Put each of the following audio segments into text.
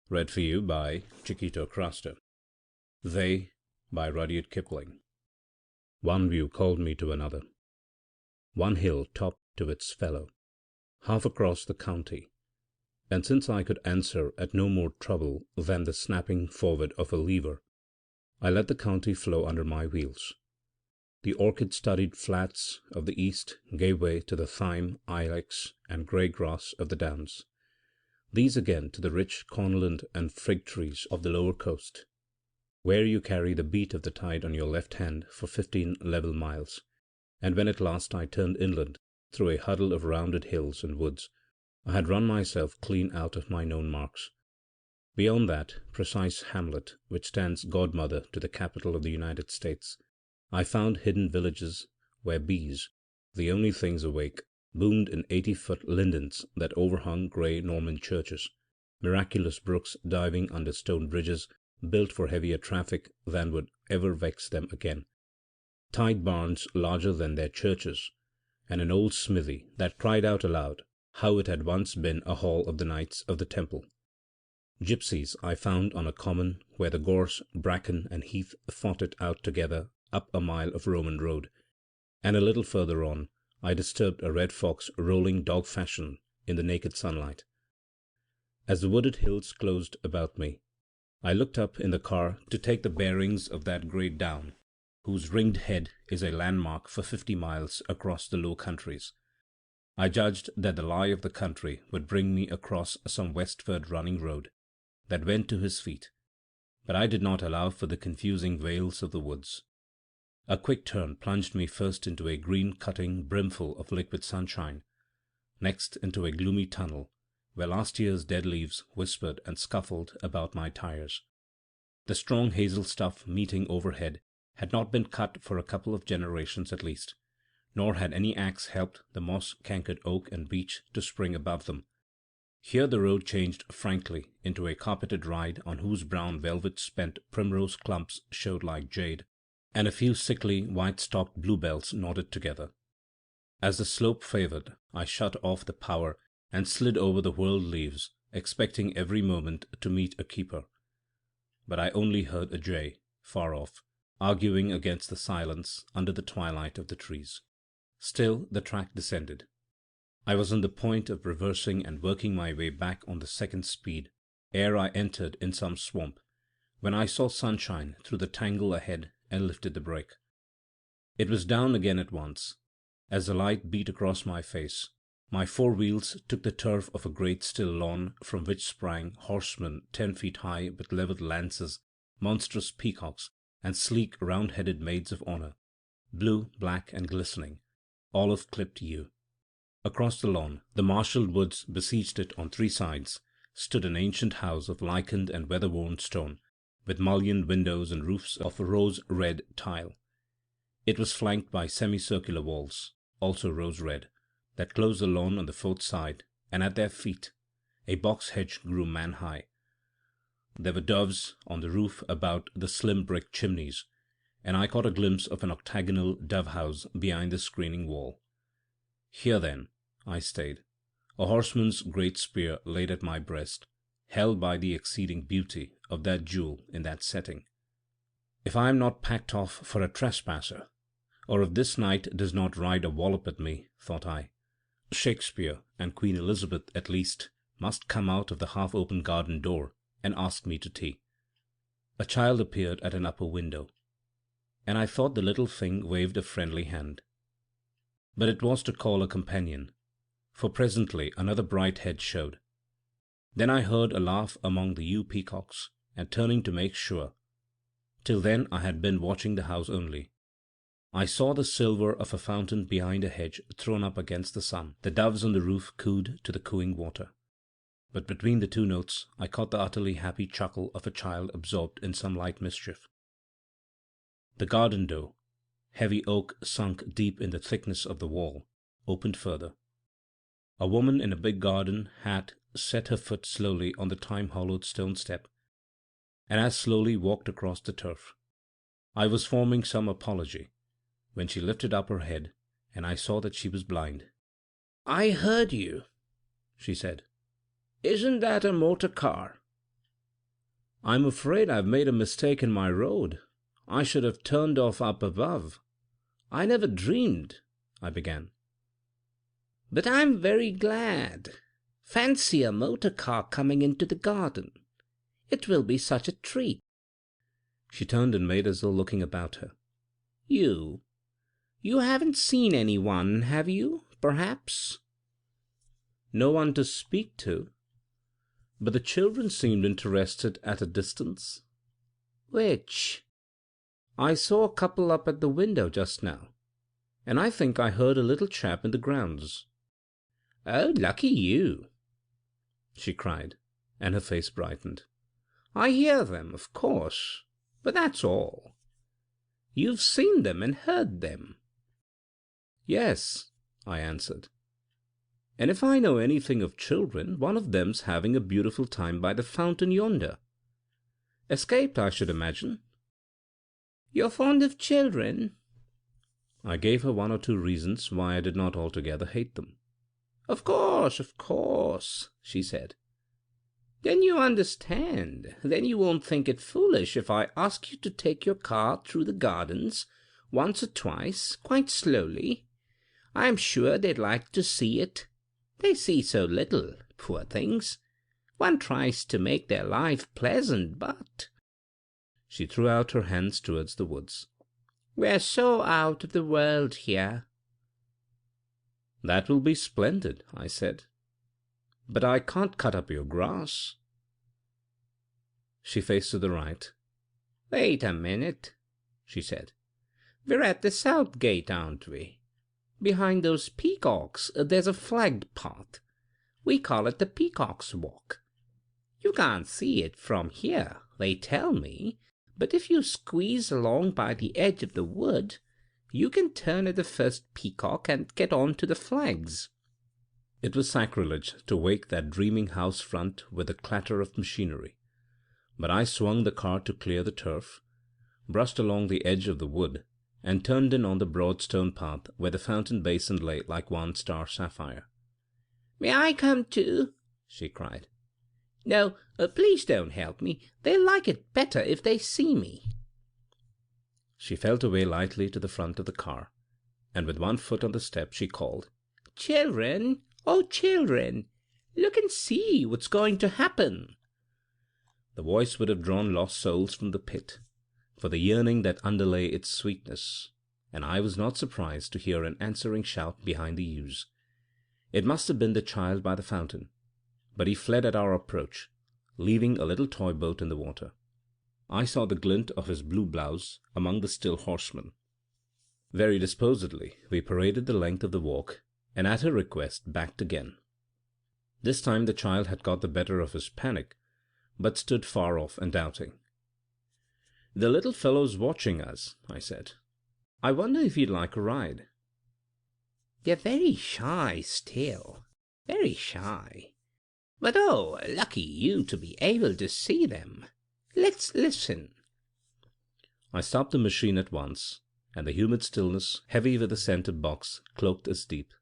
Read for you by Chiquito Craster. They by Rudyard Kipling. One view called me to another. One hill topped to its fellow, half across the county, and since I could answer at no more trouble than the snapping forward of a lever, I let the county flow under my wheels. The orchid-studded flats of the east gave way to the thyme, ilex, and grey grass of the downs, these again to the rich cornland and fig-trees of the lower coast, where you carry the beat of the tide on your left hand for 15 level miles, and when at last I turned inland through a huddle of rounded hills and woods, I had run myself clean out of my known marks. Beyond that precise hamlet which stands godmother to the capital of the United States, I found hidden villages where bees, the only things awake, boomed in 80-foot lindens that overhung grey Norman churches, miraculous brooks diving under stone bridges built for heavier traffic than would ever vex them again, tide barns larger than their churches, and an old smithy that cried out aloud how it had once been a hall of the knights of the Temple. Gypsies I found on a common where the gorse, bracken, and heath fought it out together up a mile of Roman road, and a little further on I disturbed a red fox rolling dog-fashion in the naked sunlight. As the wooded hills closed about me, I looked up in the car to take the bearings of that great down, whose ringed head is a landmark for 50 miles across the Low Countries. I judged that the lie of the country would bring me across some westward running road that went to his feet, but I did not allow for the confusing vales of the woods. A quick turn plunged me first into a green cutting brimful of liquid sunshine, next into a gloomy tunnel where last year's dead leaves whispered and scuffled about my tires. The strong hazel stuff meeting overhead had not been cut for a couple of generations at least, nor had any axe helped the moss-cankered oak and beech to spring above them. Here the road changed frankly into a carpeted ride on whose brown velvet-spent primrose clumps showed like jade, and a few sickly white-stalked bluebells nodded together. As the slope favoured, I shut off the power and slid over the whirled leaves, expecting every moment to meet a keeper. But I only heard a jay, far off, arguing against the silence under the twilight of the trees. Still the track descended. I was on the point of reversing and working my way back on the second speed ere I entered in some swamp, when I saw sunshine through the tangle ahead and lifted the brake. It was down again at once. As the light beat across my face, my four wheels took the turf of a great still lawn from which sprang horsemen 10 feet high with levelled lances, monstrous peacocks, and sleek round-headed maids of honour, blue, black, and glistening, all of clipped hue. Across the lawn, the marshalled woods besieged it on 3 sides, stood an ancient house of lichened and weather-worn stone, with mullioned windows and roofs of rose-red tile. It was flanked by semicircular walls, also rose-red, that closed the lawn on the 4th side, and at their feet a box hedge grew man-high. There were doves on the roof about the slim brick chimneys, and I caught a glimpse of an octagonal dove-house behind the screening wall. Here, then, I stayed, a horseman's great spear laid at my breast, held by the exceeding beauty of that jewel in that setting. If I am not packed off for a trespasser, or if this night does not ride a wallop at me, thought I, Shakespeare and Queen Elizabeth at least must come out of the half-open garden door and ask me to tea. A child appeared at an upper window, and I thought the little thing waved a friendly hand. But it was to call a companion, for presently another bright head showed. Then I heard a laugh among the yew peacocks, and turning to make sure, till then I had been watching the house only, I saw the silver of a fountain behind a hedge thrown up against the sun. The doves on the roof cooed to the cooing water, but between the 2 notes I caught the utterly happy chuckle of a child absorbed in some light mischief. The garden door, heavy oak sunk deep in the thickness of the wall, opened further. A woman in a big garden hat set her foot slowly on the time-hollowed stone step, and as slowly walked across the turf. I was forming some apology, when she lifted up her head, and I saw that she was blind. "I heard you," she said. "Isn't that a motor car?" I'm afraid I've made a mistake in my road. I should have turned off up above. I never dreamed," I began. "But I'm very glad. Fancy a motor car coming into the garden. It will be such a treat." She turned and made as though looking about her. You haven't seen anyone, have you, perhaps?" No one to speak to, but the children seemed interested at a distance. "Which?" "I saw a couple up at the window just now, and I think I heard a little chap in the grounds." "Oh, lucky you!" she cried, and her face brightened. "I hear them, of course, but that's all. You've seen them and heard them." "Yes," I answered. "And if I know anything of children, one of them's having a beautiful time by the fountain yonder. Escaped, I should imagine." "You're fond of children?" I gave her one or two reasons why I did not altogether hate them. Of course," she said. "Then you understand. Then you won't think it foolish if I ask you to take your car through the gardens once or twice, quite slowly. I'm sure they'd like to see it. They see so little, poor things. One tries to make their life pleasant, but—" She threw out her hands towards the woods. "We're so out of the world here." "That will be splendid," I said. "But I can't cut up your grass." She faced to the right. "Wait a minute," she said. "We're at the south gate, aren't we? Behind those peacocks there's a flagged path. We call it the Peacock's Walk. You can't see it from here, they tell me, but if you squeeze along by the edge of the wood, you can turn at the first peacock and get on to the flags." It was sacrilege to wake that dreaming house front with the clatter of machinery, but I swung the car to clear the turf, brushed along the edge of the wood, and turned in on the broad stone path where the fountain basin lay like one star sapphire. "May I come too?" she cried. "No, please don't help me. They'll like it better if they see me." She felt away lightly to the front of the car, and with one foot on the step she called, "Children, oh children, look and see what's going to happen." The voice would have drawn lost souls from the pit, for the yearning that underlay its sweetness, and I was not surprised to hear an answering shout behind the yews. It must have been the child by the fountain, but he fled at our approach, leaving a little toy boat in the water. I saw the glint of his blue blouse among the still horsemen. Very disposedly we paraded the length of the walk, and at her request backed again. This time the child had got the better of his panic, but stood far off and doubting. "The little fellow's watching us," I said. "I wonder if he'd like a ride." "They're very shy still, very shy. But oh, lucky you to be able to see them. Let's listen." I stopped the machine at once, and the humid stillness, heavy with the scent of box, cloaked its deep.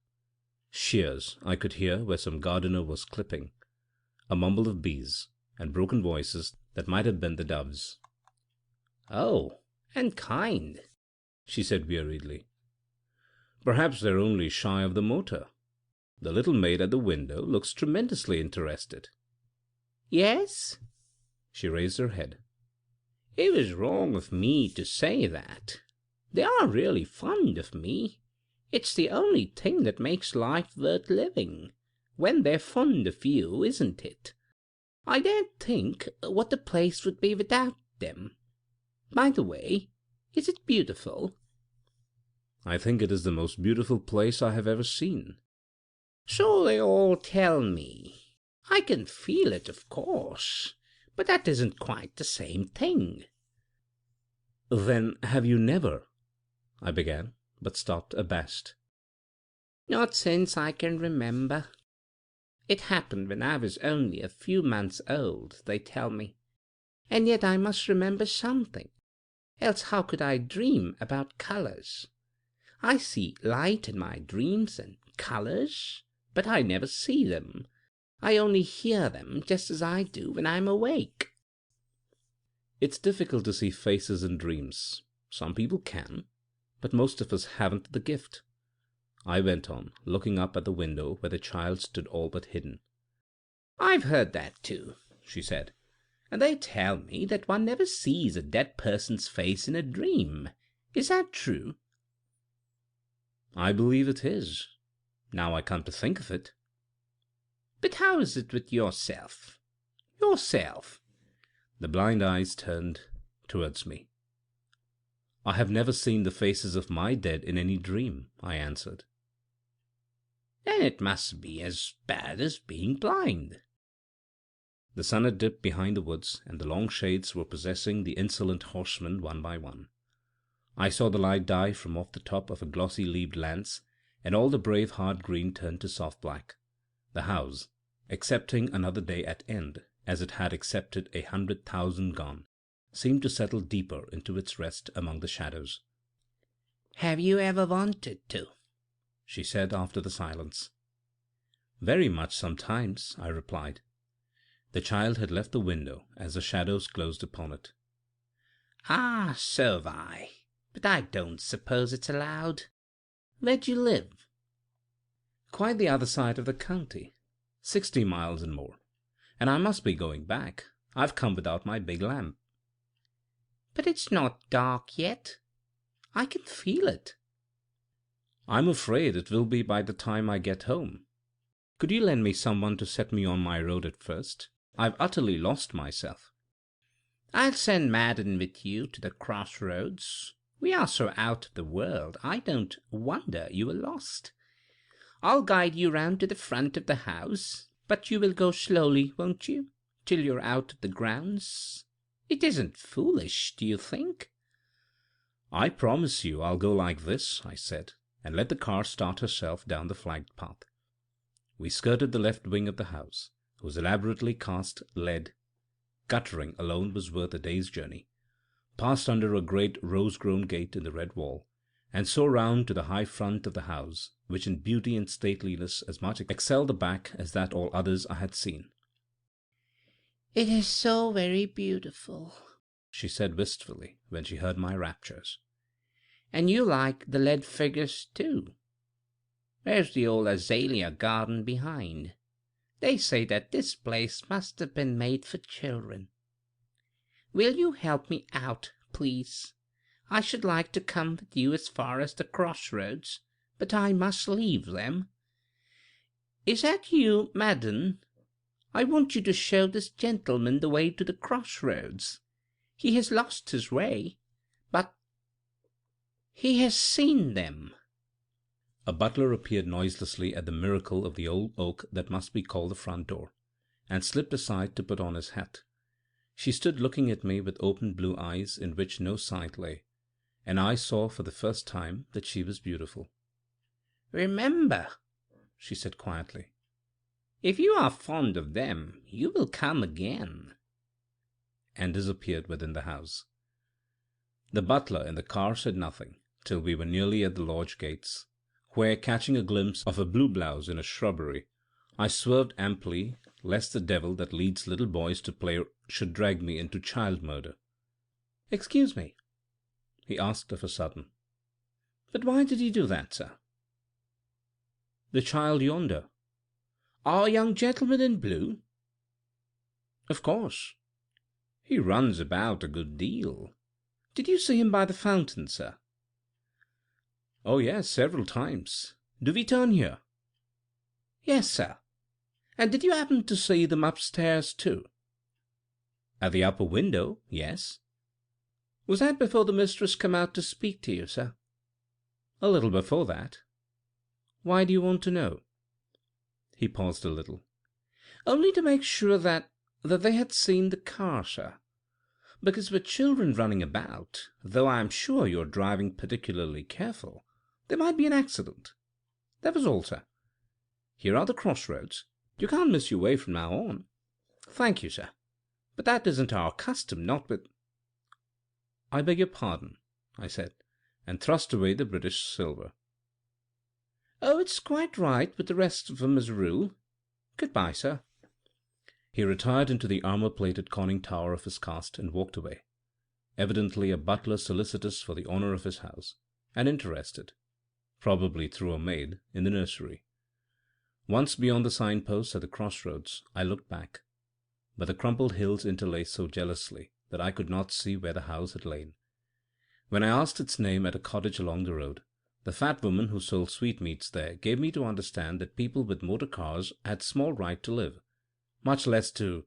Shears I could hear where some gardener was clipping, a mumble of bees, and broken voices that might have been the dove's. "Oh, and kind," she said weariedly. "Perhaps they're only shy of the motor. The little maid at the window looks tremendously interested." "Yes?" She raised her head. "It was wrong of me to say that. They are really fond of me. It's the only thing that makes life worth living, when they're fond of you, isn't it? I don't think what the place would be without them. By the way, is it beautiful?" "I think it is the most beautiful place I have ever seen." "So they all tell me. I can feel it, of course, but that isn't quite the same thing." "Then have you never—" I began, but stopped abashed. "Not since I can remember. It happened when I was only a few months old, they tell me. And yet I must remember something, else how could I dream about colours? I see light in my dreams and colours, but I never see them. I only hear them just as I do when I'm awake." It's difficult to see faces in dreams. Some people can, but most of us haven't the gift," I went on, looking up at the window where the child stood all but hidden. "I've heard that too," she said. "And they tell me that one never sees a dead person's face in a dream. Is that true?" "I believe it is, now I come to think of it." "But how is it with yourself? Yourself?" The blind eyes turned towards me. "I have never seen the faces of my dead in any dream," I answered. "Then it must be as bad as being blind." The sun had dipped behind the woods, and the long shades were possessing the insolent horsemen one by one. I saw the light die from off the top of a glossy-leaved lance, and all the brave hard green turn to soft black. The house, accepting another day at end, as it had accepted 100,000 gone, seemed to settle deeper into its rest among the shadows. "Have you ever wanted to?" she said after the silence. "Very much sometimes," I replied. The child had left the window as the shadows closed upon it. "Ah, so have I. But I don't suppose it's allowed. Where'd you live?" "Quite the other side of the county. 60 miles and more. And I must be going back. I've come without my big lamp." "But it's not dark yet. I can feel it." "I'm afraid it will be by the time I get home. Could you lend me someone to set me on my road at first? I've utterly lost myself." "I'll send Madden with you to the crossroads. We are so out of the world, I don't wonder you were lost. I'll guide you round to the front of the house, but you will go slowly, won't you, till you're out of the grounds? It isn't foolish, do you think?" "I promise you I'll go like this," I said, and let the car start herself down the flagged path. We skirted the left wing of the house, whose elaborately cast lead guttering alone was worth a day's journey, passed under a great rose-grown gate in the red wall, and so round to the high front of the house, which in beauty and stateliness as much excelled the back as that all others I had seen. "It is so very beautiful," she said wistfully when she heard my raptures. "And you like the lead figures, too. There's the old azalea garden behind. They say that this place must have been made for children. Will you help me out, please? I should like to come with you as far as the crossroads, but I must leave them. Is that you, Madden? I want you to show this gentleman the way to the crossroads. He has lost his way, but he has seen them." A butler appeared noiselessly at the miracle of the old oak that must be called the front door, and slipped aside to put on his hat. She stood looking at me with open blue eyes in which no sight lay, and I saw for the first time that she was beautiful. "Remember," she said quietly, "if you are fond of them, you will come again," and disappeared within the house. The butler in the car said nothing till we were nearly at the lodge gates, where, catching a glimpse of a blue blouse in a shrubbery, I swerved amply lest the devil that leads little boys to play should drag me into child murder. "Excuse me," he asked of a sudden, "but why did you do that, sir?" "The child yonder." "Our young gentleman in blue?" "Of course." "He runs about a good deal. Did you see him by the fountain, sir?" "Oh, yes, several times. Do we turn here?" "Yes, sir. And did you happen to see them upstairs, too?" "At the upper window, yes." "Was that before the mistress came out to speak to you, sir?" "A little before that. Why do you want to know?" He paused a little. "Only to make sure that they had seen the car, sir. Because with children running about, though I am sure you are driving particularly careful, there might be an accident. That was all, sir. Here are the crossroads. You can't miss your way from now on." "Thank you, sir. But that isn't our custom, not with—" "I beg your pardon," I said, and thrust away the British silver. "Oh, it's quite right with the rest of 'em as a rule. Good-bye, sir." He retired into the armour-plated conning tower of his caste and walked away, evidently a butler solicitous for the honour of his house, and interested, probably through a maid, in the nursery. Once beyond the signpost at the cross-roads, I looked back, but the crumpled hills interlaced so jealously that I could not see where the house had lain. When I asked its name at a cottage along the road, the fat woman who sold sweetmeats there gave me to understand that people with motor cars had small right to live, much less to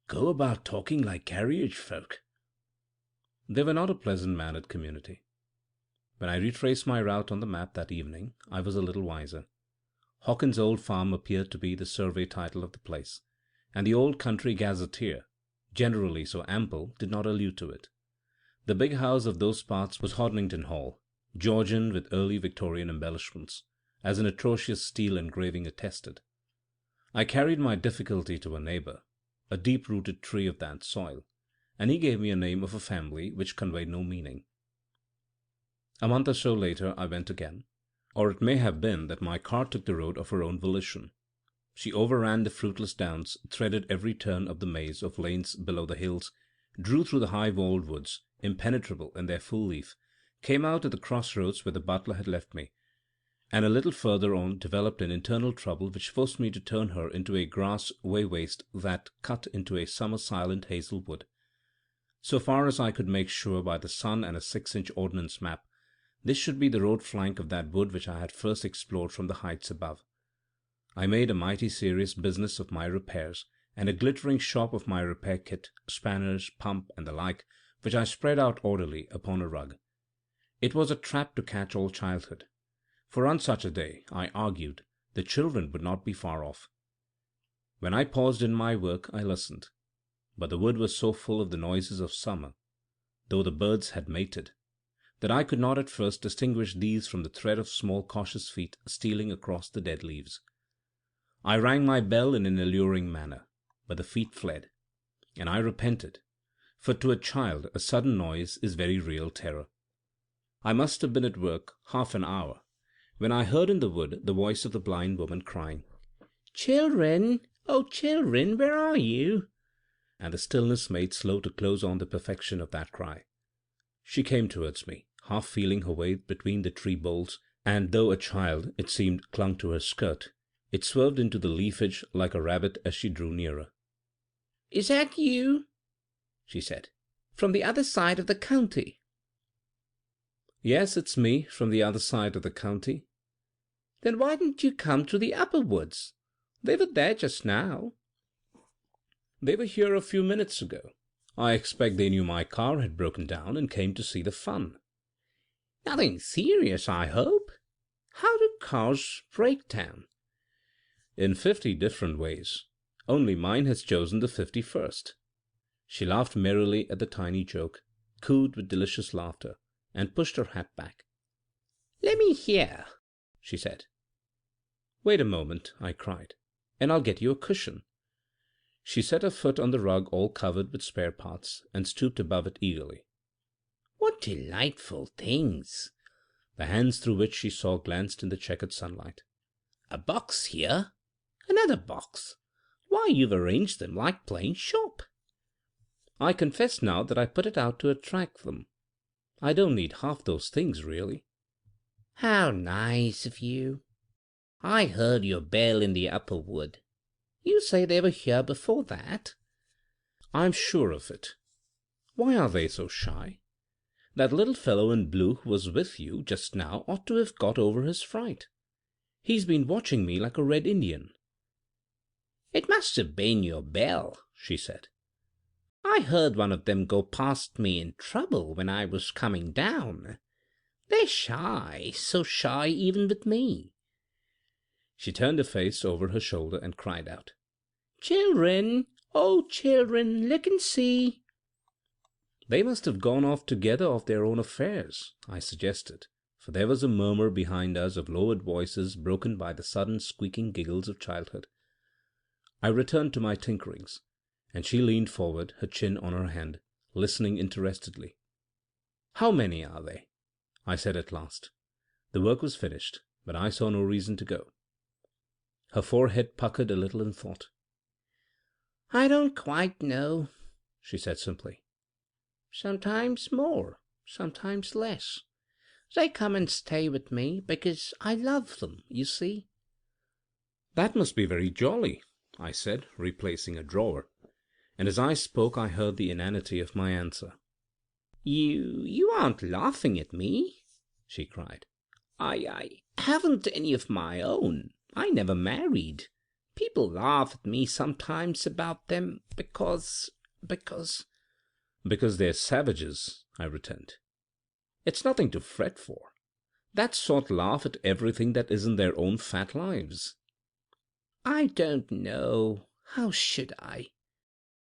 go about talking like carriage folk. They were not a pleasant-mannered community. When I retraced my route on the map that evening, I was a little wiser. Hawkins' Old Farm appeared to be the survey title of the place, and the old country gazetteer, generally so ample, did not allude to it. The big house of those parts was Hodnington Hall, Georgian with early Victorian embellishments, as an atrocious steel engraving attested. I carried my difficulty to a neighbour, a deep-rooted tree of that soil, and he gave me a name of a family which conveyed no meaning. A month or so later I went again, or it may have been that my car took the road of her own volition. She overran the fruitless downs, threaded every turn of the maze of lanes below the hills, drew through the high-walled woods, impenetrable in their full leaf, came out at the cross-roads where the butler had left me, and a little further on developed an internal trouble which forced me to turn her into a grass way-waste that cut into a summer-silent hazel wood. So far as I could make sure by the sun and a 6-inch ordnance map, this should be the road flank of that wood which I had first explored from the heights above. I made a mighty serious business of my repairs, and a glittering shop of my repair kit, spanners, pump, and the like, which I spread out orderly upon a rug. It was a trap to catch all childhood, for on such a day, I argued, the children would not be far off. When I paused in my work, I listened, but the wood was so full of the noises of summer, though the birds had mated, that I could not at first distinguish these from the tread of small cautious feet stealing across the dead leaves. I rang my bell in an alluring manner, but the feet fled, and I repented, for to a child a sudden noise is very real terror. I must have been at work half an hour, when I heard in the wood the voice of the blind woman crying, "Children, oh children, where are you?" And the stillness made slow to close on the perfection of that cry. She came towards me, half feeling her way between the tree boles, and though a child, it seemed, clung to her skirt, it swerved into the leafage like a rabbit as she drew nearer. "Is that you?" she said. "From the other side of the county?" "Yes, it's me, from the other side of the county." "Then why didn't you come to the upper woods? They were there just now." "They were here a few minutes ago. I expect they knew my car had broken down and came to see the fun." "Nothing serious, I hope? How do cars break down?" "In 50 different ways. Only mine has chosen the 51st. She laughed merrily at the tiny joke, cooed with delicious laughter, and pushed her hat back. "Let me hear," she said. "Wait a moment," I cried, "and I'll get you a cushion." She set her foot on the rug all covered with spare parts, and stooped above it eagerly. "What delightful things!" The hands through which she saw glanced in the checkered sunlight. "A box here, another box. Why, you've arranged them like playing shop." I confess now that I put it out to attract them. I don't need half those things, really." "How nice of you. I heard your bell in the upper wood. You say they were here before that?" "I'm sure of it. Why are they so shy? That little fellow in blue who was with you just now ought to have got over his fright. He's been watching me like a red Indian." "It must have been your bell," she said. "I heard one of them go past me in trouble when I was coming down. They're shy, so shy even with me." She turned her face over her shoulder and cried out, "Children, oh children, look and see." "They must have gone off together of their own affairs," I suggested, for there was a murmur behind us of lowered voices broken by the sudden squeaking giggles of childhood. I returned to my tinkerings, and she leaned forward, her chin on her hand, listening interestedly. "How many are they?" I said at last. The work was finished, but I saw no reason to go. Her forehead puckered a little in thought. I don't quite know, she said simply. Sometimes more, sometimes less. They come and stay with me because I love them, you see. That must be very jolly, I said, replacing a drawer, and as I spoke I heard the inanity of my answer. You aren't laughing at me, she cried. I haven't any of my own. I never married. People laugh at me sometimes about them because... Because they're savages, I returned. It's nothing to fret for. That sort laugh at everything that isn't their own fat lives. I don't know. How should I?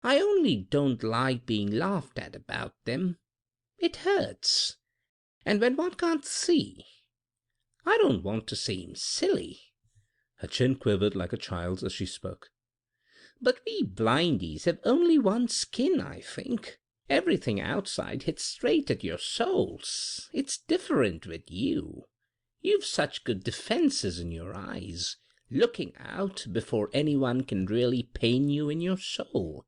I only don't like being laughed at about them. It hurts. And when one can't see, I don't want to seem silly. Her chin quivered like a child's as she spoke. But we blindies have only one skin, I think. Everything outside hits straight at your souls. It's different with you. You've such good defenses in your eyes, looking out before anyone can really pain you in your soul.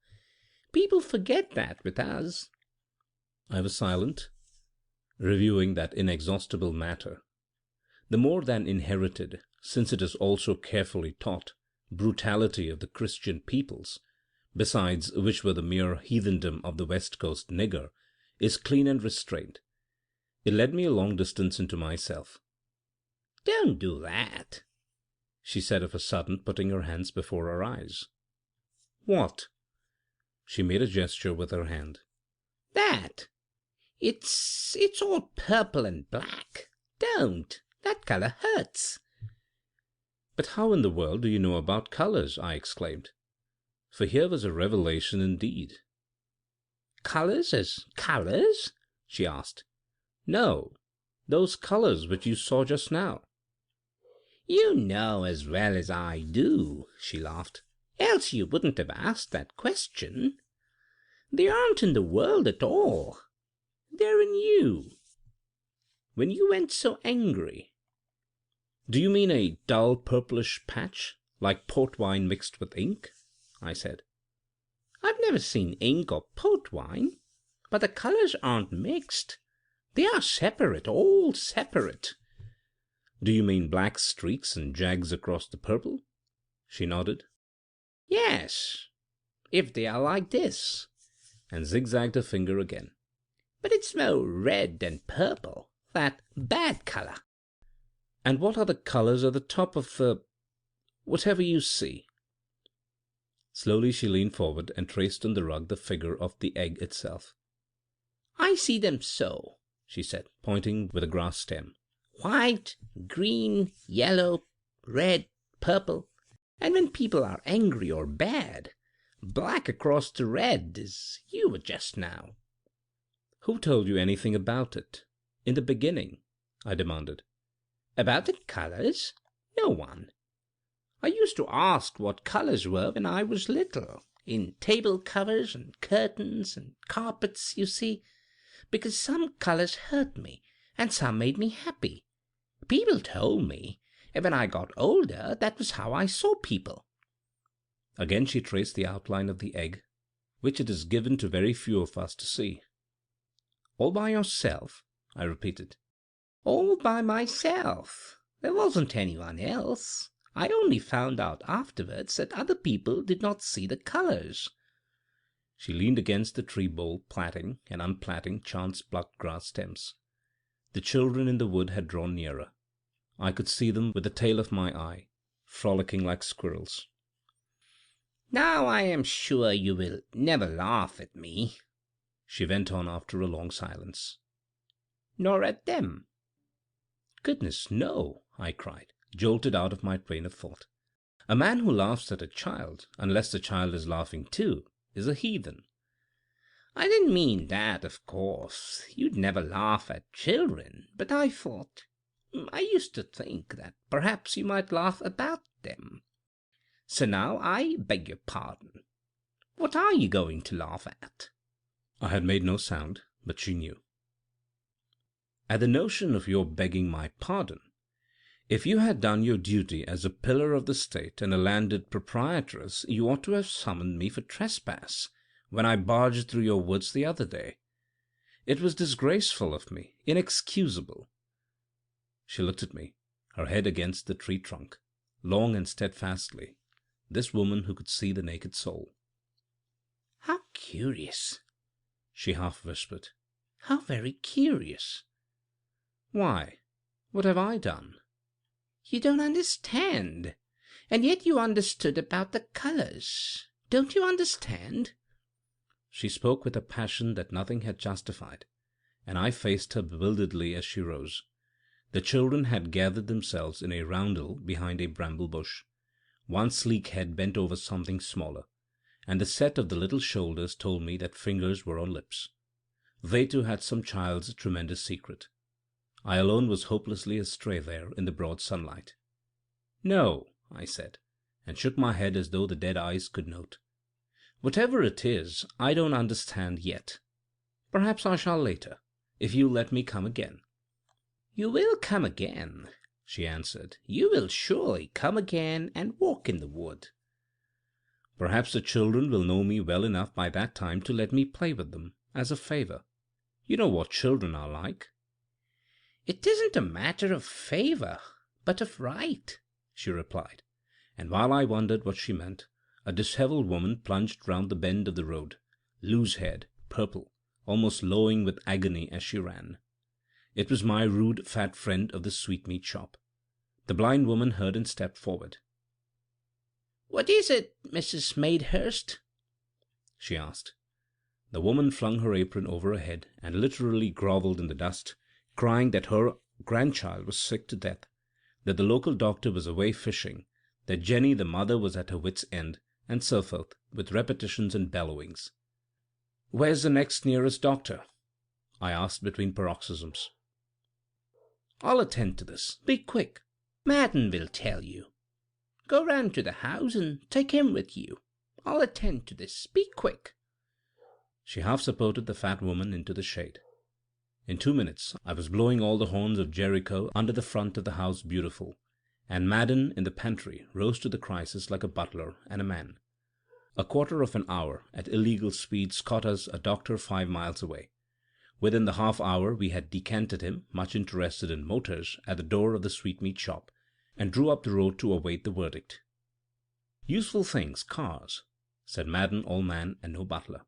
People forget that with us. I was silent, reviewing that inexhaustible matter. The more than inherited, since it is also carefully taught, brutality of the Christian peoples, besides which were the mere heathendom of the West Coast nigger, is clean and restrained. It led me a long distance into myself. "Don't do that," she said of a sudden, putting her hands before her eyes. "What?" She made a gesture with her hand. "That. It's all purple and black. Don't. That color hurts." "But how in the world do you know about colors?" I exclaimed. For here was a revelation indeed. "Colors as colors?" she asked. "No, those colors which you saw just now." "You know as well as I do," she laughed. "Else you wouldn't have asked that question. They aren't in the world at all. They're in you. When you went so angry." "Do you mean a dull purplish patch, like port wine mixed with ink?" I said. "I've never seen ink or port wine, but the colors aren't mixed. They are separate, all separate." "Do you mean black streaks and jags across the purple?" She nodded. "Yes, if they are like this," and zigzagged her finger again. "But it's more red and purple, that bad color." "And what are the colors at the top of whatever you see?" Slowly she leaned forward and traced on the rug the figure of the egg itself. "I see them so," she said, pointing with a grass stem. "White, green, yellow, red, purple. And when people are angry or bad, black across the red, as you were just now." "Who told you anything about it? In the beginning?" I demanded. "About the colors? No one. I used to ask what colors were when I was little, in table covers and curtains and carpets, you see, because some colors hurt me and some made me happy. People told me, and when I got older, that was how I saw people." Again she traced the outline of the egg, which it is given to very few of us to see. "All by yourself?" I repeated. "All by myself. There wasn't anyone else. I only found out afterwards that other people did not see the colors." She leaned against the tree bole, plaiting and unplaiting chance-plucked grass stems. The children in the wood had drawn nearer. I could see them with the tail of my eye, frolicking like squirrels. "Now I am sure you will never laugh at me," she went on after a long silence. "Nor at them." "Goodness, no!" I cried, jolted out of my train of thought. "A man who laughs at a child, unless the child is laughing too, is a heathen." "I didn't mean that, of course. You'd never laugh at children, but I used to think that perhaps you might laugh about them. So now I beg your pardon. What are you going to laugh at?" I had made no sound, but she knew. "At the notion of your begging my pardon. If you had done your duty as a pillar of the state and a landed proprietress, you ought to have summoned me for trespass when I barged through your woods the other day. It was disgraceful of me, inexcusable." She looked at me, her head against the tree trunk, long and steadfastly, this woman who could see the naked soul. "How curious," she half whispered. "How very curious." "Why, what have I done?" "You don't understand. And yet you understood about the colors. Don't you understand?" She spoke with a passion that nothing had justified, and I faced her bewilderedly as she rose. The children had gathered themselves in a roundel behind a bramble bush. One sleek head bent over something smaller, and the set of the little shoulders told me that fingers were on lips. They too had some child's tremendous secret. I alone was hopelessly astray there in the broad sunlight. "No," I said, and shook my head as though the dead eyes could note. "Whatever it is, I don't understand yet. Perhaps I shall later, if you'll let me come again." "You will come again," she answered. "You will surely come again and walk in the wood." "Perhaps the children will know me well enough by that time to let me play with them, as a favor. You know what children are like." "It isn't a matter of favor, but of right," she replied, and while I wondered what she meant, a dishevelled woman plunged round the bend of the road, loose-haired, purple, almost lowing with agony as she ran. It was my rude fat friend of the sweetmeat shop. The blind woman heard and stepped forward. "What is it, Mrs. Maidhurst?" she asked. The woman flung her apron over her head and literally grovelled in the dust, crying that her grandchild was sick to death, that the local doctor was away fishing, that Jenny the mother was at her wits' end, and so forth, with repetitions and bellowings. "Where's the next nearest doctor?" I asked between paroxysms. "I'll attend to this. Be quick. Madden will tell you. Go round to the house and take him with you. I'll attend to this. Be quick." She half supported the fat woman into the shade. In 2 minutes I was blowing all the horns of Jericho under the front of the House Beautiful, and Madden in the pantry rose to the crisis like a butler and a man. A quarter of an hour at illegal speeds caught us a doctor 5 miles away. Within the half hour we had decanted him, much interested in motors, at the door of the sweetmeat shop, and drew up the road to await the verdict. "Useful things, cars," said Madden, all man and no butler.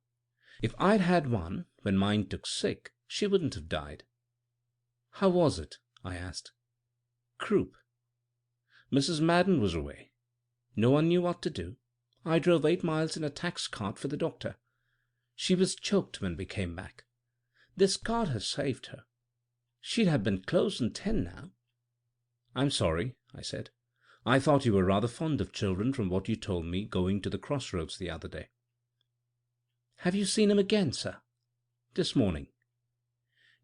"If I'd had one when mine took sick, she wouldn't have died." "How was it?" I asked. "Croup. Mrs. Madden was away. No one knew what to do. I drove 8 miles in a tax cart for the doctor. She was choked when we came back. This cart has saved her. She'd have been close on 10 now." "I'm sorry," I said. "I thought you were rather fond of children from what you told me going to the crossroads the other day." "Have you seen him again, sir?" "This morning."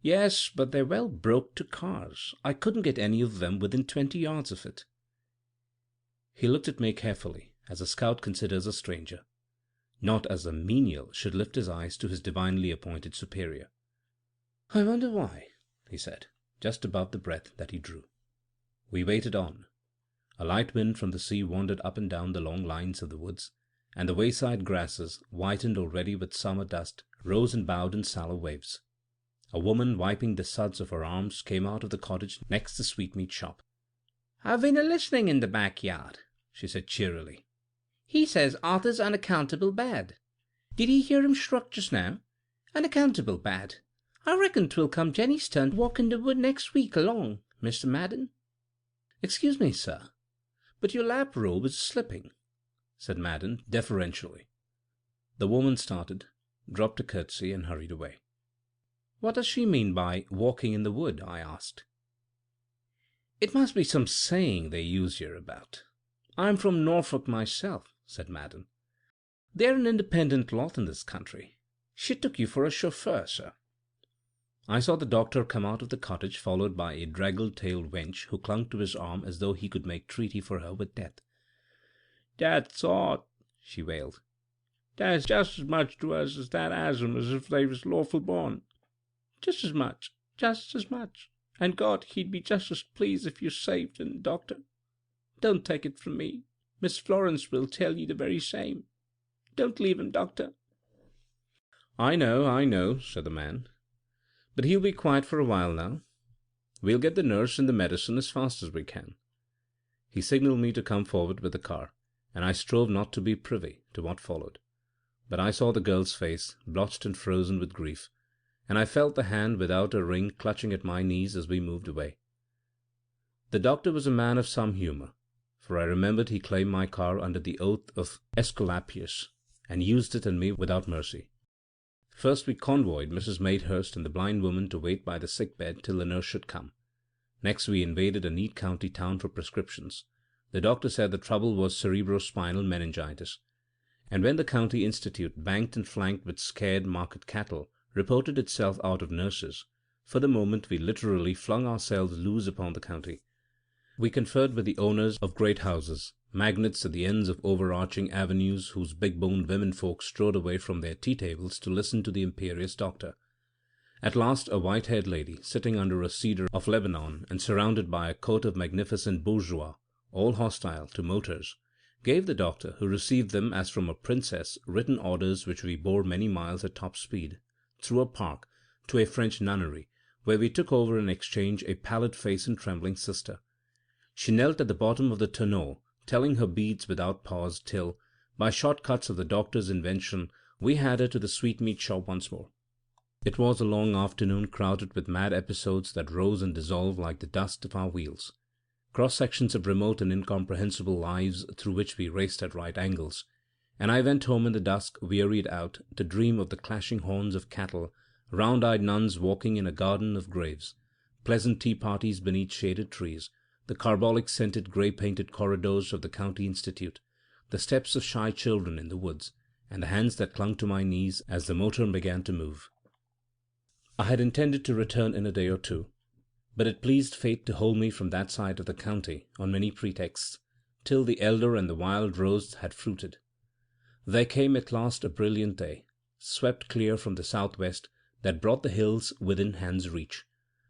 "Yes, but they're well broke to cars. I couldn't get any of them within 20 yards of it." He looked at me carefully, as a scout considers a stranger, not as a menial should lift his eyes to his divinely appointed superior. "I wonder why," he said, just above the breath that he drew. We waited on. A light wind from the sea wandered up and down the long lines of the woods, and the wayside grasses, whitened already with summer dust, rose and bowed in sallow waves. A woman, wiping the suds of her arms, came out of the cottage next the sweetmeat shop. "I've been a-listening in the backyard," she said cheerily. "He says Arthur's unaccountable bad. Did he hear him struck just now? Unaccountable bad. I reckon 'twill come Jenny's turn to walk in the wood next week along, Mr. Madden." "Excuse me, sir, but your lap robe is slipping," said Madden deferentially. The woman started, dropped a curtsy, and hurried away. "What does she mean by walking in the wood?" I asked. "It must be some saying they use hereabout. I'm from Norfolk myself," said Madden. "They're an independent lot in this country. She took you for a chauffeur, sir." I saw the doctor come out of the cottage, followed by a draggle-tailed wench who clung to his arm as though he could make treaty for her with death. "That's odd," she wailed. "That's just as much to us as that asthma as if they was lawful born. Just as much, And God, he'd be just as pleased if you saved him, doctor. Don't take it from me. Miss Florence will tell you the very same. Don't leave him, doctor." I know," said the man. "But he'll be quiet for a while now. We'll get the nurse and the medicine as fast as we can." He signalled me to come forward with the car, and I strove not to be privy to what followed. But I saw the girl's face, blotched and frozen with grief, and I felt the hand without a ring clutching at my knees as we moved away. The doctor was a man of some humour, for I remembered he claimed my car under the oath of Aesculapius, and used it and me without mercy. First we convoyed Mrs. Maidhurst and the blind woman to wait by the sick bed till the nurse should come. Next we invaded a neat county town for prescriptions. The doctor said the trouble was cerebrospinal meningitis, and when the county institute, banked and flanked with scared market cattle, reported itself out of nurses, for the moment we literally flung ourselves loose upon the county. We conferred with the owners of great houses, magnates at the ends of overarching avenues whose big-boned womenfolk strode away from their tea-tables to listen to the imperious doctor. At last a white-haired lady, sitting under a cedar of Lebanon and surrounded by a court of magnificent bourgeois, all hostile to motors, gave the doctor, who received them as from a princess, written orders which we bore many miles at top speed, through a park, to a French nunnery, where we took over in exchange a pallid-faced and trembling sister. She knelt at the bottom of the tonneau, telling her beads without pause, till, by short cuts of the doctor's invention, we had her to the sweetmeat shop once more. It was a long afternoon crowded with mad episodes that rose and dissolved like the dust of our wheels, cross-sections of remote and incomprehensible lives through which we raced at right angles, and I went home in the dusk, wearied out, to dream of the clashing horns of cattle, round-eyed nuns walking in a garden of graves, pleasant tea-parties beneath shaded trees, the carbolic-scented grey-painted corridors of the county institute, the steps of shy children in the woods, and the hands that clung to my knees as the motor began to move. I had intended to return in a day or two, but it pleased fate to hold me from that side of the county, on many pretexts, till the elder and the wild rose had fruited. There came at last a brilliant day, swept clear from the southwest, that brought the hills within hand's reach,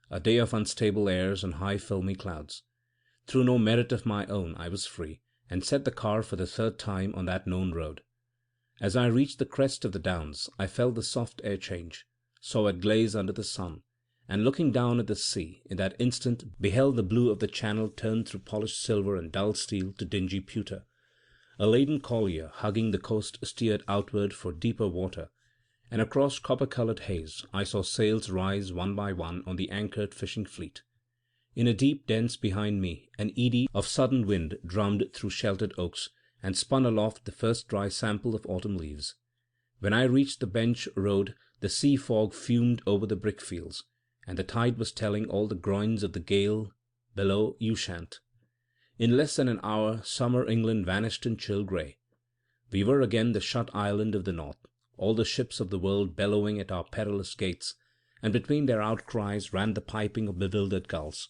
a day of unstable airs and high filmy clouds. Through no merit of my own I was free, and set the car for the third time on that known road. As I reached the crest of the downs I felt the soft air change, saw it glaze under the sun, and looking down at the sea, in that instant beheld the blue of the channel turn through polished silver and dull steel to dingy pewter. A laden collier hugging the coast steered outward for deeper water, and across copper-coloured haze I saw sails rise one by one on the anchored fishing fleet. In a deep dence behind me an eddy of sudden wind drummed through sheltered oaks, and spun aloft the first dry sample of autumn leaves. When I reached the bench road the sea fog fumed over the brick-fields, and the tide was telling all the groans of the gale below Ushant. In less than an hour summer England vanished in chill grey. We were again the shut island of the north, all the ships of the world bellowing at our perilous gates, and between their outcries ran the piping of bewildered gulls.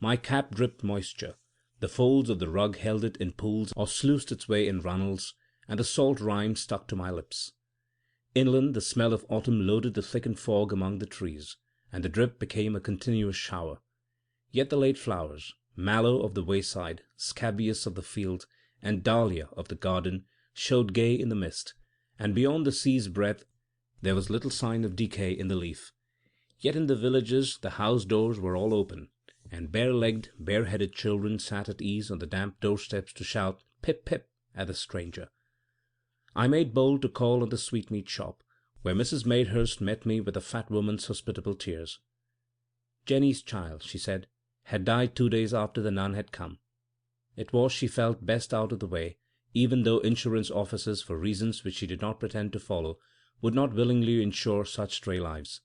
My cap dripped moisture, the folds of the rug held it in pools or sluiced its way in runnels, and the salt rime stuck to my lips. Inland the smell of autumn loaded the thickened fog among the trees, and the drip became a continuous shower. Yet the late flowers, mallow of the wayside, scabious of the field, and dahlia of the garden, showed gay in the mist, and beyond the sea's breadth there was little sign of decay in the leaf. Yet in the villages the house-doors were all open, and bare-legged, bare-headed children sat at ease on the damp doorsteps to shout "Pip, pip" at the stranger. I made bold to call on the sweetmeat shop, where Mrs. Maidhurst met me with a fat woman's hospitable tears. Jenny's child, she said, had died 2 days after the nun had come. It was, she felt, best out of the way, even though insurance offices, for reasons which she did not pretend to follow, would not willingly insure such stray lives.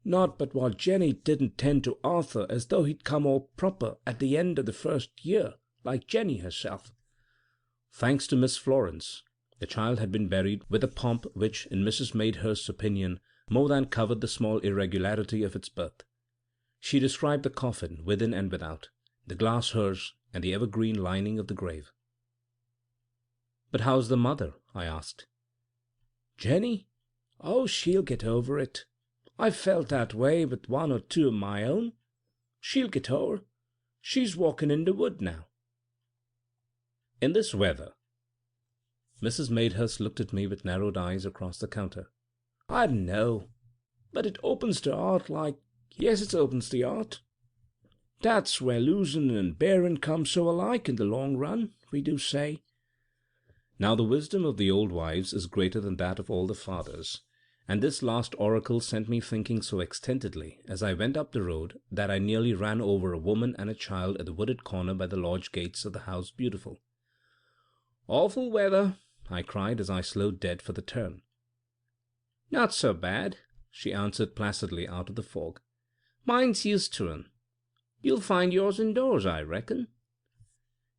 Not but what Jenny didn't tend to Arthur as though he'd come all proper at the end of the first year, like Jenny herself. Thanks to Miss Florence, the child had been buried with a pomp which, in Mrs. Maidhurst's opinion, more than covered the small irregularity of its birth. She described the coffin within and without, the glass hearse, and the evergreen lining of the grave. "But how's the mother?" I asked. "Jenny? Oh, she'll get over it. I've felt that way with one or two of my own. She'll get over. She's walking in the wood now." In this weather? Mrs. Madehurst looked at me with narrowed eyes across the counter. "I don't know. But it opens the heart yes, it opens the heart. That's where losin' and bearin' come so alike in the long run, we do say." Now the wisdom of the old wives is greater than that of all the fathers, and this last oracle sent me thinking so extentedly as I went up the road that I nearly ran over a woman and a child at the wooded corner by the lodge gates of the House Beautiful. "Awful weather," I cried as I slowed dead for the turn. "Not so bad," she answered placidly out of the fog. "Mine's used to 'em. You'll find yours indoors, I reckon."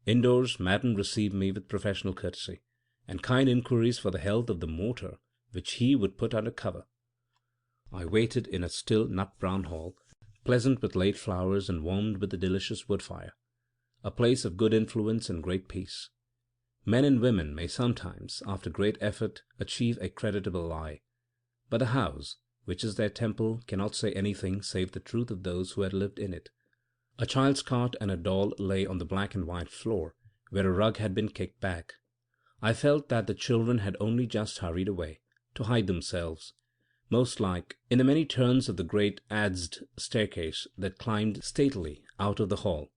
Indoors, Madden received me with professional courtesy, and kind inquiries for the health of the motor, which he would put under cover. I waited in a still nut-brown hall, pleasant with late flowers and warmed with the delicious wood fire, a place of good influence and great peace. Men and women may sometimes, after great effort, achieve a creditable lie, but the house, which is their temple, cannot say anything save the truth of those who had lived in it. A child's cot and a doll lay on the black and white floor, where a rug had been kicked back. I felt that the children had only just hurried away, to hide themselves, most like, in the many turns of the great adzed staircase that climbed stately out of the hall,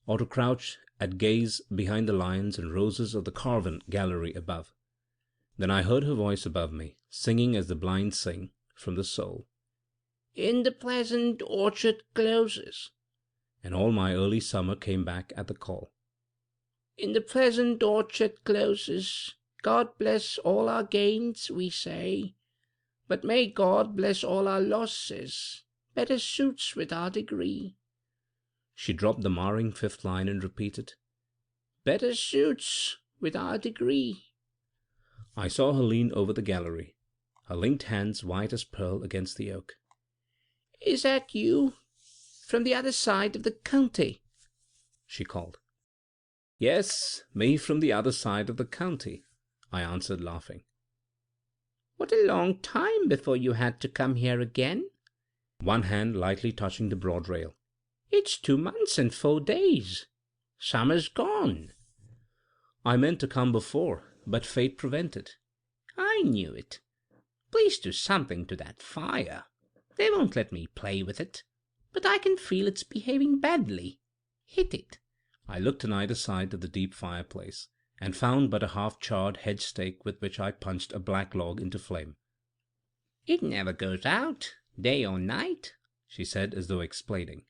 or to crouch at gaze behind the lions and roses of the carven gallery above. Then I heard her voice above me, singing as the blind sing, from the soul. "In the pleasant orchard closes," and all my early summer came back at the call. "In the pleasant orchard closes, God bless all our gains, we say, but may God bless all our losses, better suits with our degree." She dropped the marring fifth line and repeated, "Better suits with our degree." I saw her lean over the gallery, her linked hands white as pearl against the oak. "Is that you, from the other side of the county?" she called. "Yes, me from the other side of the county," I answered, laughing. "What a long time before you had to come here again," one hand lightly touching the broad rail. "It's 2 months and 4 days. Summer's gone." "I meant to come before, but fate prevented." "I knew it. Please do something to that fire. They won't let me play with it, but I can feel it's behaving badly. Hit it." I looked on either side of the deep fireplace, and found but a half-charred hedge stake with which I punched a black log into flame. "It never goes out, day or night," she said, as though explaining.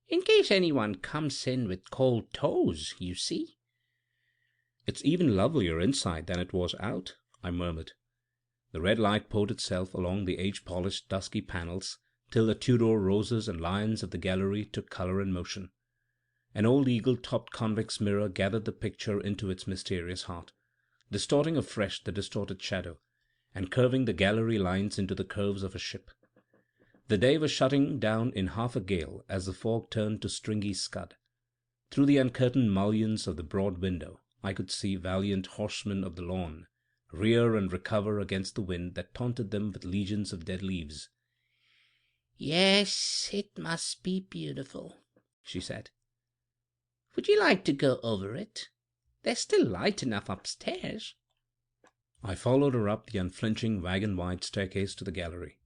"In case anyone comes in with cold toes, you see." "It's even lovelier inside than it was out," I murmured. The red light poured itself along the age-polished dusky panels till the Tudor roses and lions of the gallery took colour and motion. An old eagle-topped convex mirror gathered the picture into its mysterious heart, distorting afresh the distorted shadow, and curving the gallery lines into the curves of a ship. The day was shutting down in half a gale as the fog turned to stringy scud. Through the uncurtained mullions of the broad window I could see valiant horsemen of the lawn rear and recover against the wind that taunted them with legions of dead leaves. "Yes, it must be beautiful," she said. "Would you like to go over it? There's still light enough upstairs." I followed her up the unflinching wagon-wide staircase to the gallery,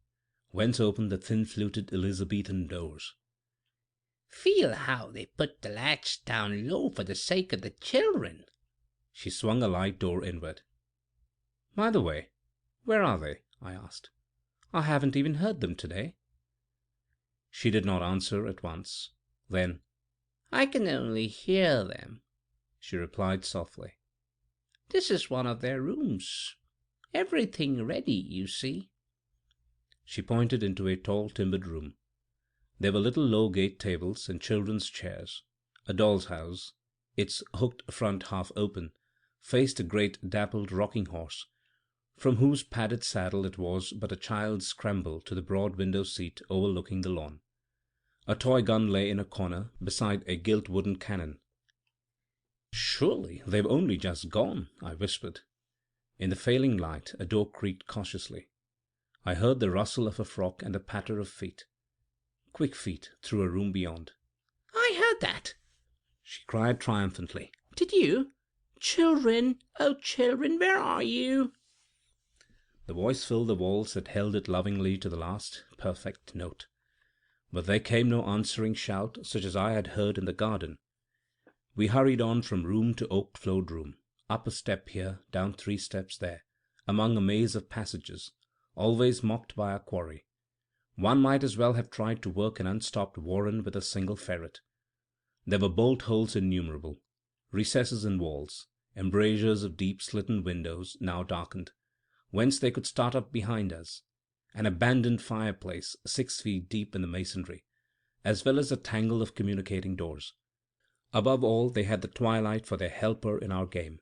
whence opened the thin-fluted Elizabethan doors. "Feel how they put the latch down low for the sake of the children." She swung a light door inward. "By the way, where are they?" I asked. "I haven't even heard them today." She did not answer at once. Then, "I can only hear them," she replied softly. "This is one of their rooms. Everything ready, you see." She pointed into a tall timbered room. There were little low gate tables and children's chairs. A doll's house, its hooked front half open, faced a great dappled rocking horse, from whose padded saddle it was but a child's scramble to the broad window-seat overlooking the lawn. A toy gun lay in a corner beside a gilt wooden cannon. "Surely they've only just gone," I whispered. In the failing light a door creaked cautiously. I heard the rustle of a frock and the patter of feet. Quick feet through a room beyond. heard that?" she cried triumphantly. "Did you? Children, oh children, where are you?" The voice filled the walls that held it lovingly to the last perfect note. But there came no answering shout such as I had heard in the garden. We hurried on from room to oak-floored room, up a step here, down 3 steps there, among a maze of passages, always mocked by our quarry. One might as well have tried to work an unstopped warren with a single ferret. There were bolt-holes innumerable, recesses in walls, embrasures of deep slitten windows now darkened, whence they could start up behind us, an abandoned fireplace 6 feet deep in the masonry, as well as a tangle of communicating doors. Above all, they had the twilight for their helper in our game.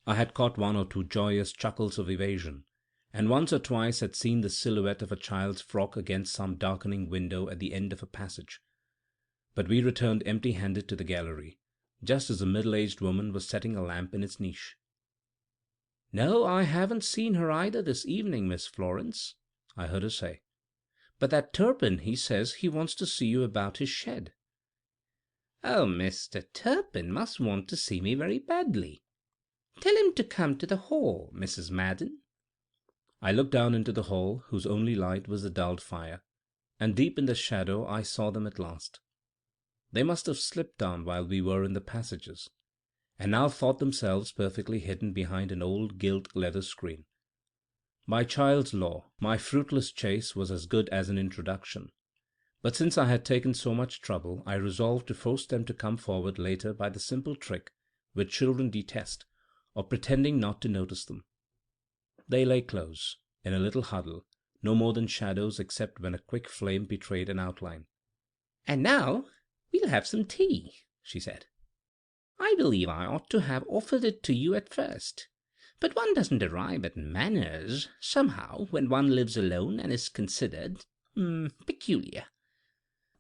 I had caught 1 or 2 joyous chuckles of evasion, and once or twice had seen the silhouette of a child's frock against some darkening window at the end of a passage. But we returned empty-handed to the gallery, just as a middle-aged woman was setting a lamp in its niche. "No, I haven't seen her either this evening, Miss Florence," I heard her say. "But that Turpin, he says he wants to see you about his shed." "Oh, Mr. Turpin must want to see me very badly. Tell him to come to the hall, Mrs. Madden." I looked down into the hall, whose only light was the dulled fire, and deep in the shadow I saw them at last. They must have slipped down while we were in the passages, and now thought themselves perfectly hidden behind an old gilt leather screen. By child's law, my fruitless chase was as good as an introduction, but since I had taken so much trouble, I resolved to force them to come forward later by the simple trick which children detest, of pretending not to notice them. They lay close, in a little huddle, no more than shadows except when a quick flame betrayed an outline. "And now we'll have some tea," she said. "I believe I ought to have offered it to you at first, but one doesn't arrive at manners, somehow, when one lives alone and is considered peculiar."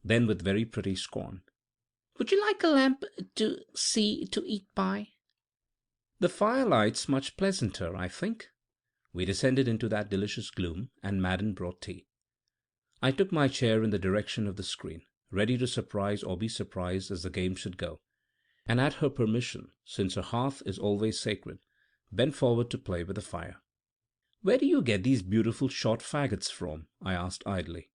Then, with very pretty scorn, "Would you like a lamp to eat by?" "The firelight's much pleasanter, I think." We descended into that delicious gloom, and Madden brought tea. I took my chair in the direction of the screen, ready to surprise or be surprised as the game should go, and at her permission, since her hearth is always sacred, bent forward to play with the fire. "Where do you get these beautiful short faggots from?" I asked idly.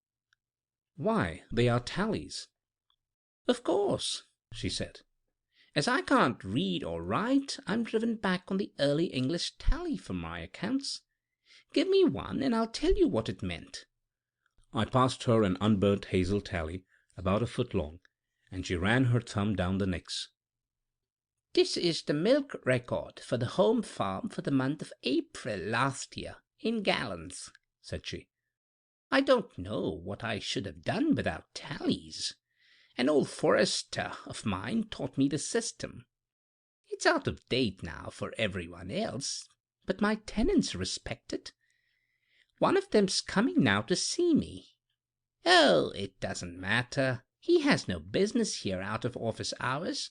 "Why, they are tallies." "Of course," she said. "As I can't read or write, I'm driven back on the early English tally for my accounts. Give me one, and I'll tell you what it meant." I passed her an unburnt hazel tally, about 1 foot long, and she ran her thumb down the nicks. "This is the milk record for the home farm for the month of April last year, in gallons," said she. "I don't know what I should have done without tallies. An old forester of mine taught me the system. It's out of date now for everyone else, but my tenants respect it. One of them's coming now to see me. Oh, it doesn't matter. He has no business here out of office hours.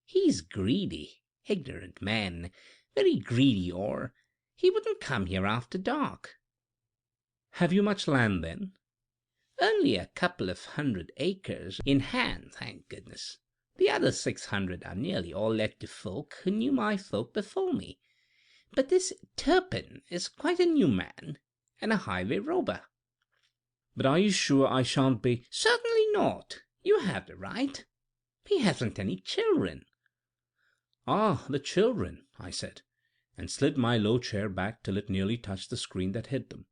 He's greedy, ignorant man, very greedy, or he wouldn't come here after dark." "Have you much land, then?" "Only a couple of 100 acres in hand, thank goodness. The other 600 are nearly all let to folk who knew my folk before me. But this Turpin is quite a new man, and a highway robber." "But are you sure I shan't be—" "Certainly not. You have the right. He hasn't any children." "Ah, the children," I said, and slid my low chair back till it nearly touched the screen that hid them.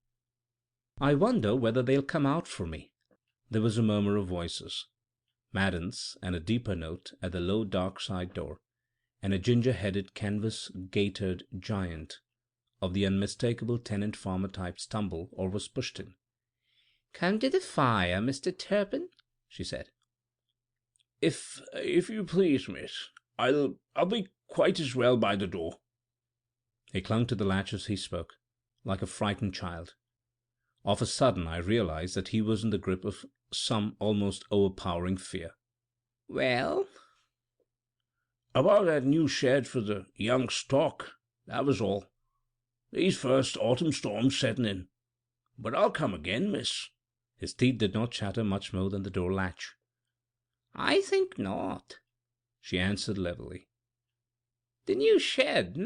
"I wonder whether they'll come out for me." There was a murmur of voices, Madden's and a deeper note at the low dark side door, and a ginger-headed, canvas-gaitered giant of the unmistakable tenant-farmer type stumbled or was pushed in. "Come to the fire, Mr. Turpin," she said. If you please, miss, I'll be quite as well by the door." He clung to the latch as he spoke, like a frightened child. Of a sudden I realized that he was in the grip of some almost overpowering fear. "Well?" "About that new shed for the young stock, that was all. These first autumn storms setting in. But I'll come again, miss." His teeth did not chatter much more than the door latch. I think not, she answered levelly. The new shed,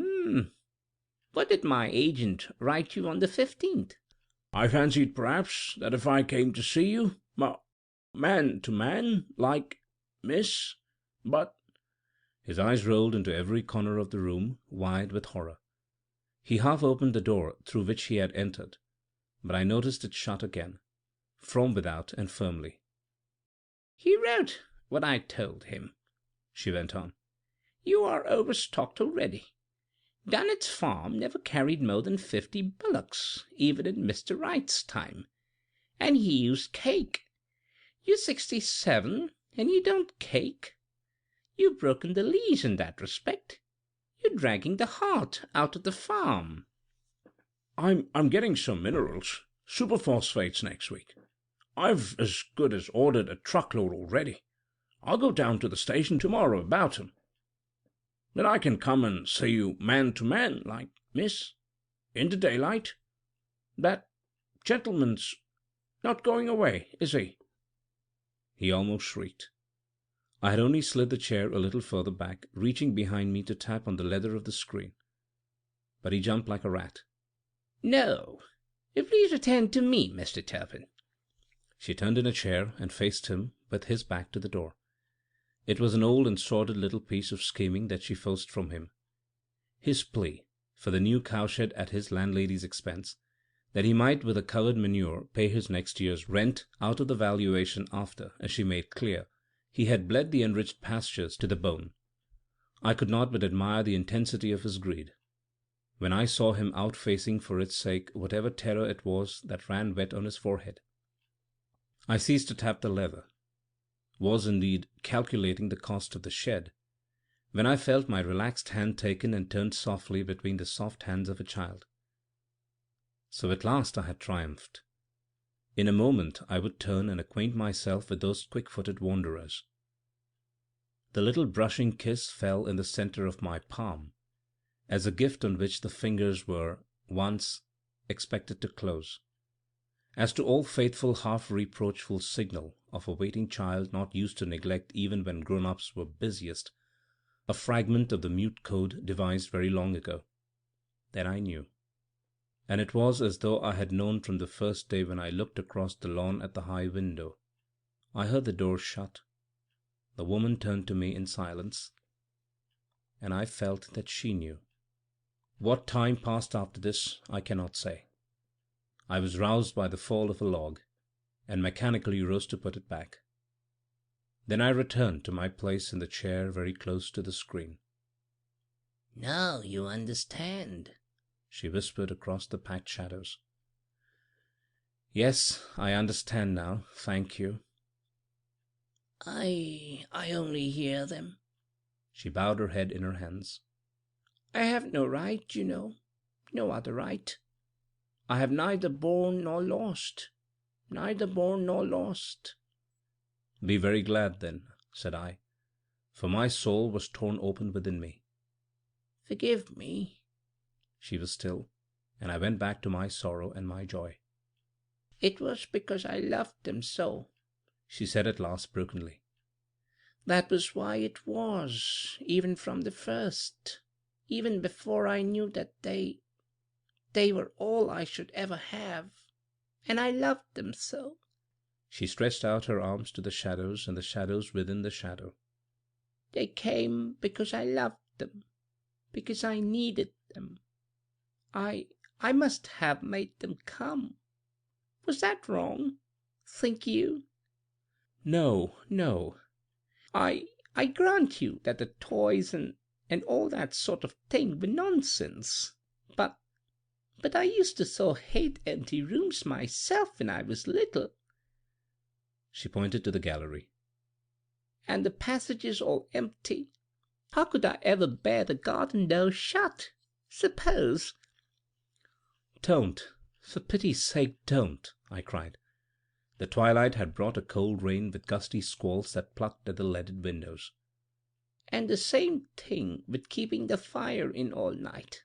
What did my agent write you on the 15th? I fancied perhaps that if I came to see you, man to man, like, miss, but— His eyes rolled into every corner of the room, wide with horror. He half opened the door through which he had entered, but I noticed it shut again, from without and firmly. He wrote what I told him, she went on. You are overstocked already. Dunnett's farm never carried more than 50 bullocks, even in Mr. Wright's time. And he used cake. You're 67, and you don't cake. You've broken the lease in that respect. You're dragging the heart out of the farm. I'm getting some minerals, superphosphates next week. I've as good as ordered a truckload already. I'll go down to the station tomorrow about 'em. Then I can come and see you man to man, like, miss, in the daylight. That gentleman's not going away, is he?" He almost shrieked. I had only slid the chair a little further back, reaching behind me to tap on the leather of the screen. But he jumped like a rat. "No. Please attend to me, Mr. Turpin." She turned in a chair and faced him with his back to the door. It was an old and sordid little piece of scheming that she forced from him. His plea, for the new cowshed at his landlady's expense, that he might with the covered manure pay his next year's rent out of the valuation after, as she made clear, he had bled the enriched pastures to the bone. I could not but admire the intensity of his greed. When I saw him out facing for its sake whatever terror it was that ran wet on his forehead, I ceased to tap the leather, was indeed calculating the cost of the shed, when I felt my relaxed hand taken and turned softly between the soft hands of a child. So at last I had triumphed. In a moment I would turn and acquaint myself with those quick-footed wanderers. The little brushing kiss fell in the centre of my palm, as a gift on which the fingers were once expected to close. As to all faithful half-reproachful signal of a waiting child not used to neglect even when grown-ups were busiest, a fragment of the mute code devised very long ago. Then I knew. And it was as though I had known from the first day when I looked across the lawn at the high window. I heard the door shut. The woman turned to me in silence, and I felt that she knew. What time passed after this I cannot say. I was roused by the fall of a log, and mechanically rose to put it back. Then I returned to my place in the chair very close to the screen. "Now you understand," she whispered across the packed shadows. "Yes, I understand now, thank you." I only hear them. She bowed her head in her hands. I have no right, you know, no other right. I have neither borne nor lost, neither borne nor lost." "Be very glad, then," said I, for my soul was torn open within me. "Forgive me." She was still, and I went back to my sorrow and my joy. "It was because I loved them so," she said at last brokenly. "That was why it was, even from the first, even before I knew that they were all I should ever have. And I loved them so." She stretched out her arms to the shadows and the shadows within the shadow. "They came because I loved them, because I needed them. I must have made them come. Was that wrong, think you?" "No, no." I grant you that the toys and all that sort of thing were nonsense. But I used to so hate empty rooms myself when I was little." She pointed to the gallery. "And the passages all empty. How could I ever bear the garden door shut? Suppose—" "Don't, for pity's sake, don't," I cried. The twilight had brought a cold rain with gusty squalls that plucked at the leaded windows. "And the same thing with keeping the fire in all night.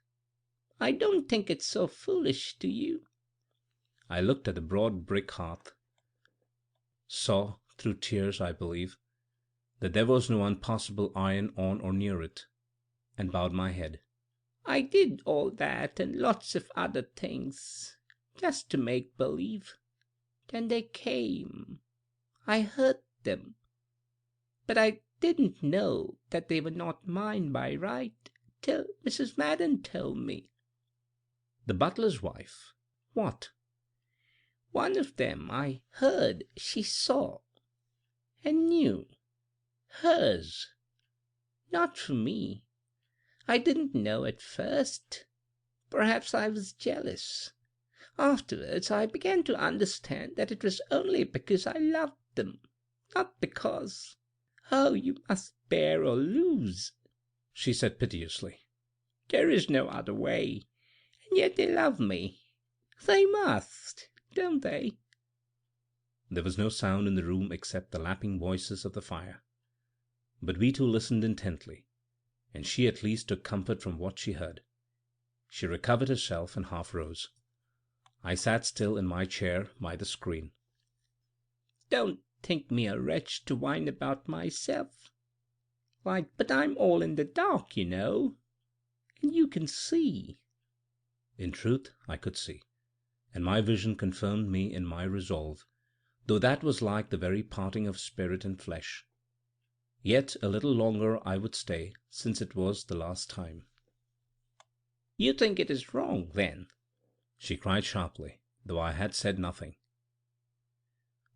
I don't think it's so foolish, do you?" I looked at the broad brick hearth, saw, through tears I believe, that there was no unpassable iron on or near it, and bowed my head. I did all that and lots of other things, just to make believe. Then they came. I heard them. But I didn't know that they were not mine by right till Mrs. Madden told me. The butler's wife? What? One of them I heard she saw and knew. Hers. Not for me. I didn't know at first. Perhaps I was jealous. Afterwards I began to understand that it was only because I loved them, not because— "Oh, you must bear or lose," she said piteously. "There is no other way. And yet they love me. They must, don't they?" There was no sound in the room except the lapping voices of the fire. But we two listened intently, and she at least took comfort from what she heard. She recovered herself and half rose. I sat still in my chair by the screen. "Don't think me a wretch to whine about myself. But I'm all in the dark, you know. And you can see." In truth, I could see, and my vision confirmed me in my resolve, though that was like the very parting of spirit and flesh. Yet a little longer I would stay, since it was the last time. "You think it is wrong, then?" she cried sharply, though I had said nothing.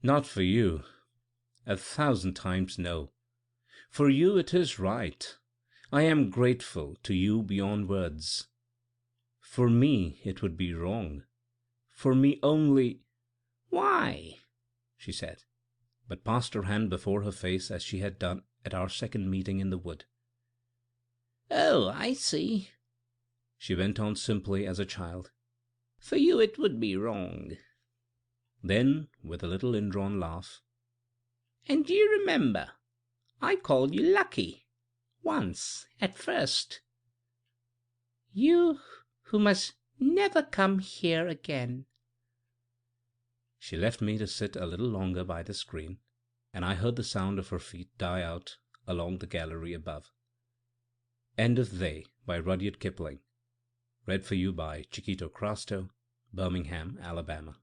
"Not for you. 1,000 times no. For you it is right. I am grateful to you beyond words. For me it would be wrong. For me only—" "Why?" she said, but passed her hand before her face as she had done at our second meeting in the wood. "Oh, I see," she went on simply as a child. "For you it would be wrong." Then, with a little indrawn laugh, "And do you remember, I called you lucky, once, at first. You who must never come here again." She left me to sit a little longer by the screen, and I heard the sound of her feet die out along the gallery above. End of They, by Rudyard Kipling. Read for you by Chiquito Crasto, Birmingham, Alabama.